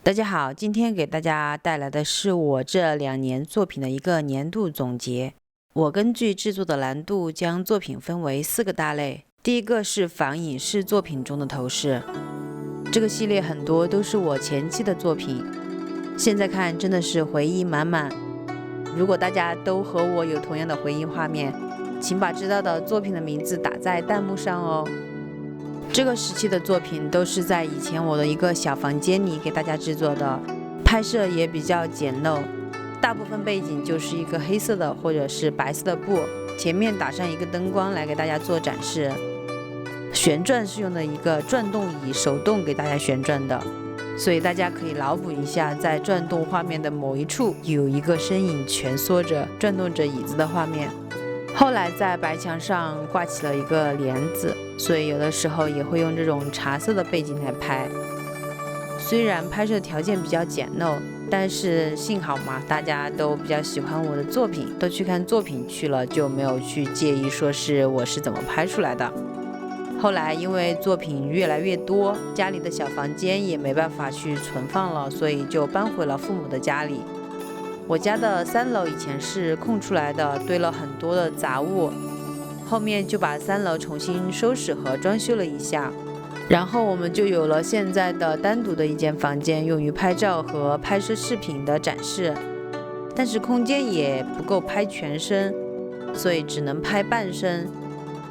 大家好，今天给大家带来的是我这2年作品的一个年度总结。我根据制作的难度将作品分为4个大类。第一个是仿影视作品中的头饰，这个系列很多都是我前期的作品，现在看真的是回忆满满。如果大家都和我有同样的回忆画面，请把知道的作品的名字打在弹幕上哦。这个时期的作品都是在以前我的一个小房间里给大家制作的，拍摄也比较简陋，大部分背景就是一个黑色的或者是白色的布，前面打上一个灯光来给大家做展示。旋转是用的一个转动椅，手动给大家旋转的，所以大家可以脑补一下，在转动画面的某一处有一个身影蜷缩着转动着椅子的画面。后来在白墙上挂起了一个帘子，所以有的时候也会用这种茶色的背景来拍。虽然拍摄条件比较简陋，但是幸好嘛，大家都比较喜欢我的作品，都去看作品去了，就没有去介意说是我是怎么拍出来的。后来因为作品越来越多，家里的小房间也没办法去存放了，所以就搬回了父母的家里。我家的3楼以前是空出来的，堆了很多的杂物，后面就把3楼重新收拾和装修了一下，然后我们就有了现在的单独的一间房间，用于拍照和拍摄视频的展示。但是空间也不够拍全身，所以只能拍半身，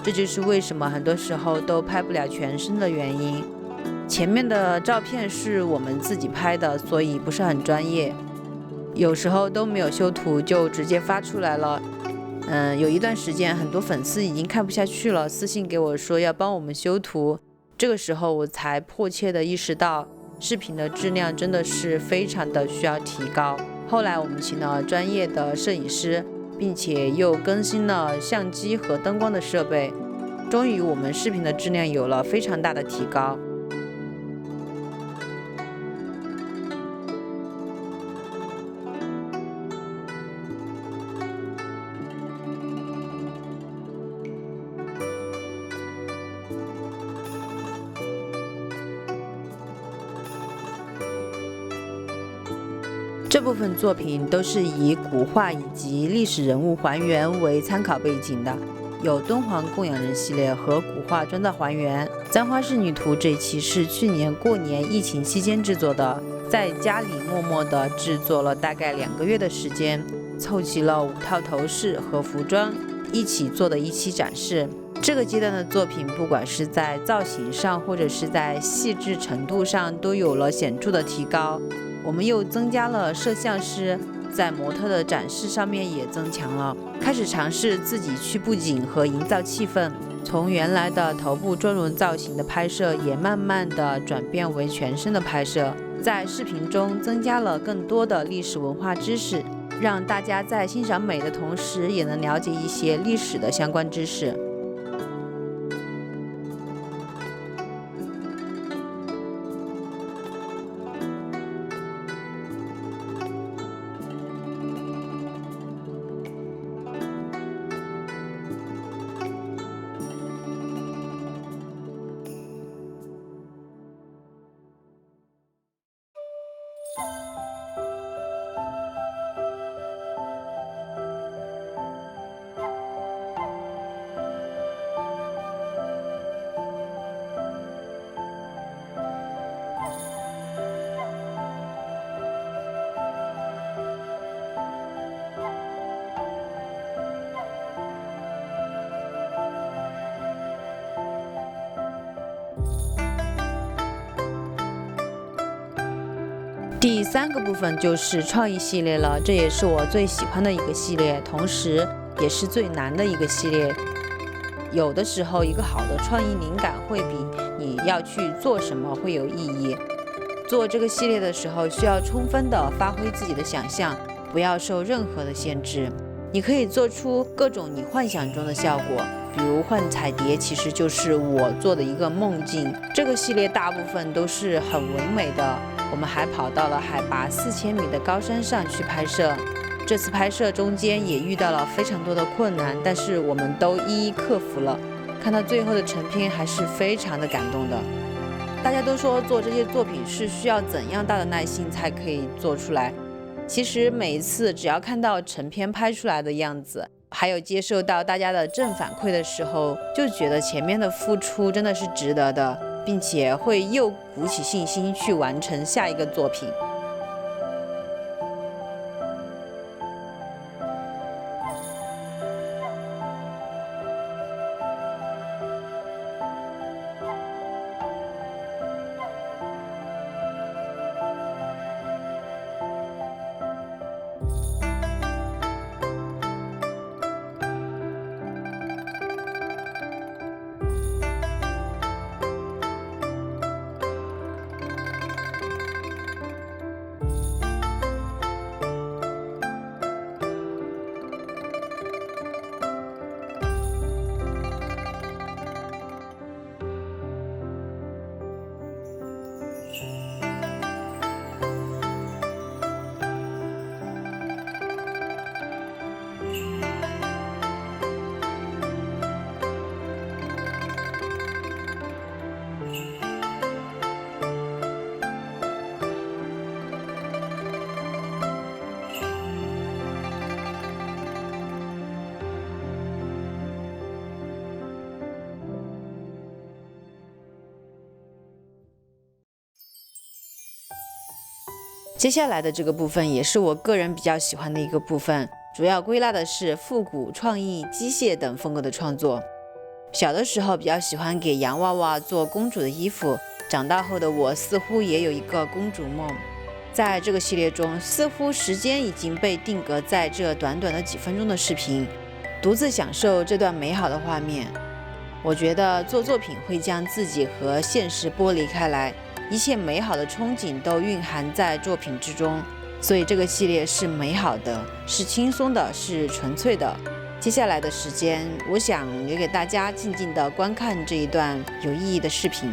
这就是为什么很多时候都拍不了全身的原因。前面的照片是我们自己拍的，所以不是很专业，有时候都没有修图就直接发出来了。有一段时间很多粉丝已经看不下去了，私信给我说要帮我们修图，这个时候我才迫切的意识到视频的质量真的是非常的需要提高。后来我们请了专业的摄影师，并且又更新了相机和灯光的设备，终于我们视频的质量有了非常大的提高。这部分作品都是以古画以及历史人物还原为参考背景的，有敦煌供养人系列和古画砖造还原。簪花仕女图这一期是去年过年疫情期间制作的，在家里默默地制作了大概2个月的时间，凑齐了5套头饰和服装一起做的一期展示。这个阶段的作品不管是在造型上或者是在细致程度上都有了显著的提高。我们又增加了摄像师，在模特的展示上面也增强了，开始尝试自己去布景和营造气氛，从原来的头部专轮造型的拍摄也慢慢的转变为全身的拍摄，在视频中增加了更多的历史文化知识，让大家在欣赏美的同时也能了解一些历史的相关知识。第3个部分就是创意系列了，这也是我最喜欢的一个系列，同时也是最难的一个系列。有的时候一个好的创意灵感会比你要去做什么会有意义。做这个系列的时候需要充分的发挥自己的想象，不要受任何的限制，你可以做出各种你幻想中的效果，比如换彩蝶其实就是我做的一个梦境。这个系列大部分都是很唯美的，我们还跑到了海拔4000米的高山上去拍摄。这次拍摄中间也遇到了非常多的困难，但是我们都一一克服了，看到最后的成片还是非常的感动的。大家都说做这些作品是需要怎样大的耐心才可以做出来？其实每一次只要看到成片拍出来的样子，还有接受到大家的正反馈的时候，就觉得前面的付出真的是值得的，并且会又鼓起信心去完成下一个作品。接下来的这个部分也是我个人比较喜欢的一个部分，主要归纳的是复古、创意、机械等风格的创作。小的时候比较喜欢给洋娃娃做公主的衣服，长大后的我似乎也有一个公主梦。在这个系列中，似乎时间已经被定格在这短短的几分钟的视频，独自享受这段美好的画面。我觉得做作品会将自己和现实剥离开来，一切美好的憧憬都蕴含在作品之中，所以这个系列是美好的，是轻松的，是纯粹的。接下来的时间，我想留给大家静静地观看这一段有意义的视频。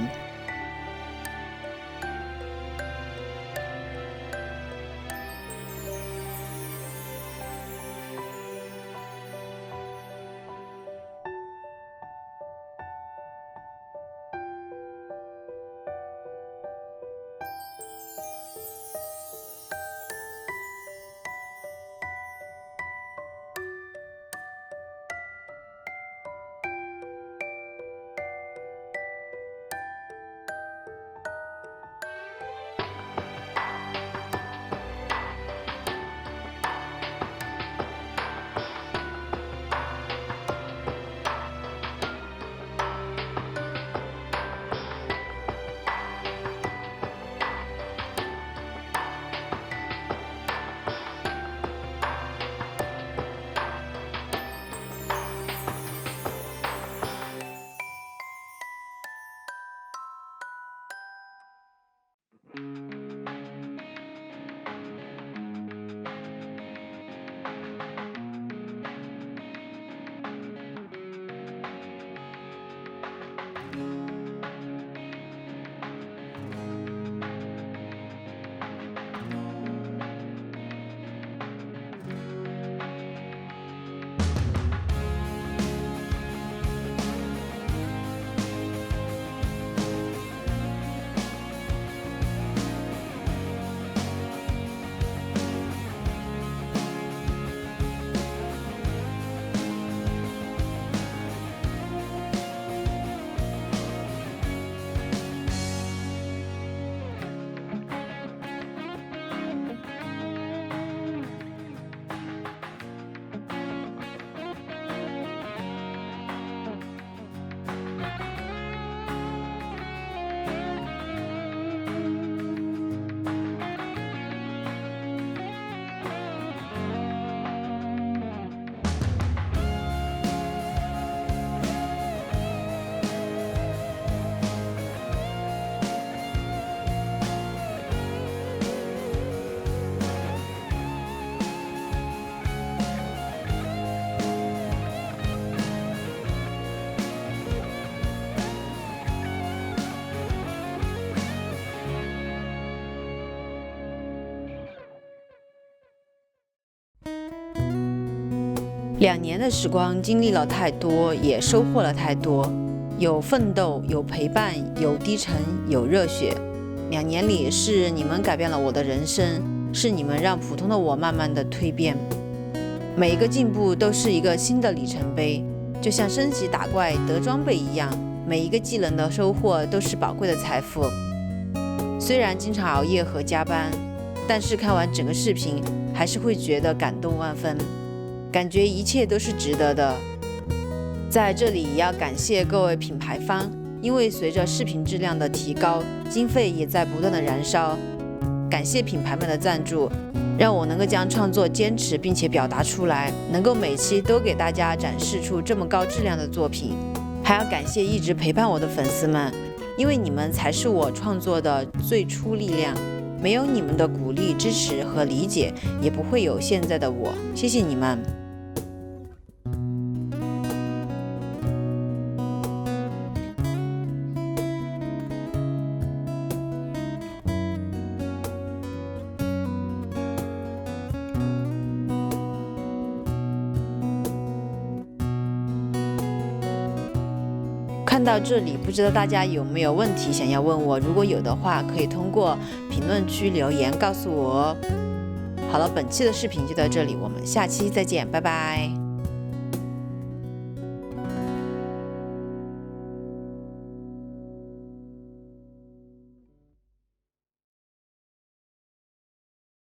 2年的时光，经历了太多，也收获了太多。有奋斗，有陪伴，有低沉，有热血。2年里是你们改变了我的人生，是你们让普通的我慢慢的蜕变。每一个进步都是一个新的里程碑，就像升级打怪得装备一样，每一个技能的收获都是宝贵的财富。虽然经常熬夜和加班，但是看完整个视频还是会觉得感动万分，感觉一切都是值得的。在这里也要感谢各位品牌方，因为随着视频质量的提高，经费也在不断的燃烧。感谢品牌们的赞助，让我能够将创作坚持并且表达出来，能够每期都给大家展示出这么高质量的作品。还要感谢一直陪伴我的粉丝们，因为你们才是我创作的最初力量，没有你们的鼓励、支持和理解，也不会有现在的我。谢谢你们。看到这里，不知道大家有没有问题想要问我？如果有的话，可以通过评论区留言告诉我哦。好了，本期的视频就到这里，我们下期再见，拜拜。